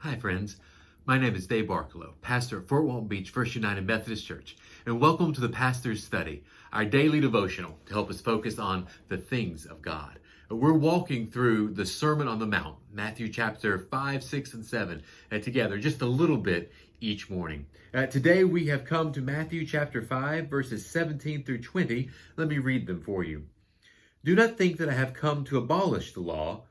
Hi, friends. My name is Dave Barkalow, pastor at Fort Walton Beach First United Methodist Church, and welcome to the Pastor's Study, our daily devotional to help us focus on the things of God. We're walking through the Sermon on the Mount, Matthew chapter 5, 6, and 7, together just a little bit each morning. Today we have come to Matthew chapter 5, verses 17 through 20. Let me read them for you. Do not think that I have come to abolish the law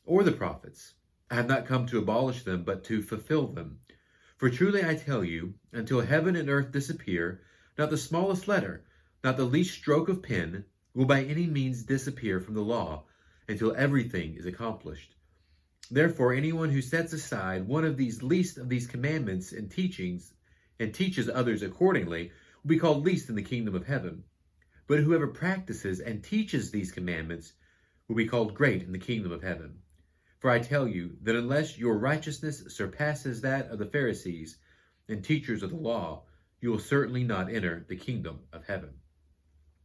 or the prophets. I have not come to abolish them, but to fulfill them. For truly I tell you, until heaven and earth disappear, not the smallest letter, not the least stroke of pen, will by any means disappear from the law, until everything is accomplished. Therefore, anyone who sets aside one of these least of these commandments and teachings, and teaches others accordingly, will be called least in the kingdom of heaven. But whoever practices and teaches these commandments will be called great in the kingdom of heaven. For I tell you that unless your righteousness surpasses that of the Pharisees and teachers of the law, you will certainly not enter the kingdom of heaven.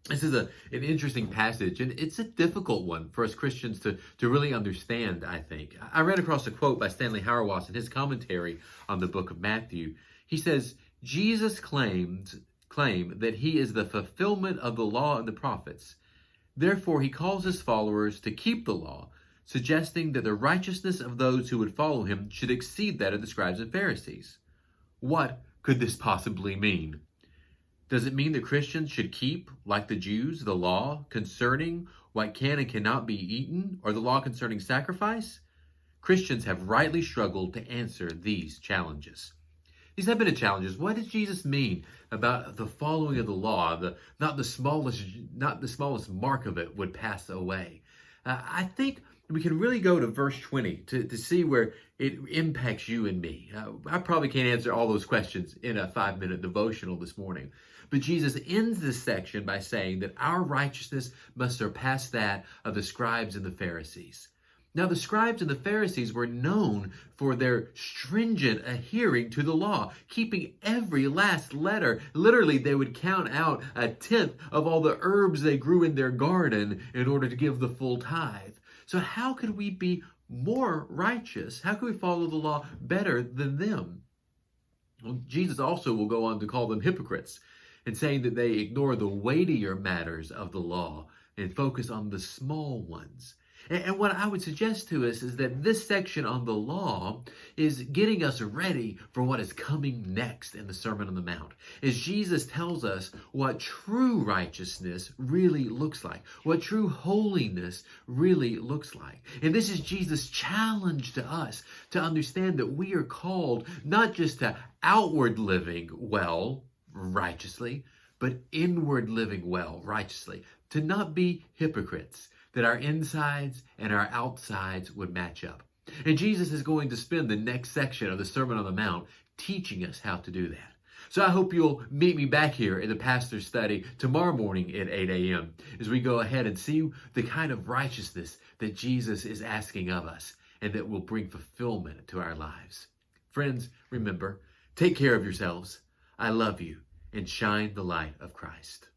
This is an interesting passage, and it's a difficult one for us Christians to really understand, I think. I ran across a quote by Stanley Hauerwas in his commentary on the book of Matthew. He says, Jesus claim that he is the fulfillment of the law and the prophets. Therefore, he calls his followers to keep the law, suggesting that the righteousness of those who would follow him should exceed that of the scribes and Pharisees. What could this possibly mean? Does it mean that Christians should keep, like the Jews, the law concerning what can and cannot be eaten, or the law concerning sacrifice? Christians have rightly struggled to answer these challenges. These have been the challenges. What does Jesus mean about the following of the law? Not the smallest mark of it would pass away. I think we can really go to verse 20 to see where it impacts you and me. I probably can't answer all those questions in a 5-minute devotional this morning. But Jesus ends this section by saying that our righteousness must surpass that of the scribes and the Pharisees. Now, the scribes and the Pharisees were known for their stringent adhering to the law, keeping every last letter. Literally, they would count out 1/10 of all the herbs they grew in their garden in order to give the full tithe. So how could we be more righteous? How can we follow the law better than them? Well, Jesus also will go on to call them hypocrites and saying that they ignore the weightier matters of the law and focus on the small ones. And what I would suggest to us is that this section on the law is getting us ready for what is coming next in the Sermon on the Mount. As Jesus tells us what true righteousness really looks like, what true holiness really looks like. And this is Jesus' challenge to us to understand that we are called not just to outward living well, righteously, but inward living well, righteously. To not be hypocrites, that our insides and our outsides would match up. And Jesus is going to spend the next section of the Sermon on the Mount teaching us how to do that. So I hope you'll meet me back here in the Pastor's Study tomorrow morning at 8 a.m. as we go ahead and see the kind of righteousness that Jesus is asking of us and that will bring fulfillment to our lives. Friends, remember, take care of yourselves. I love you, and shine the light of Christ.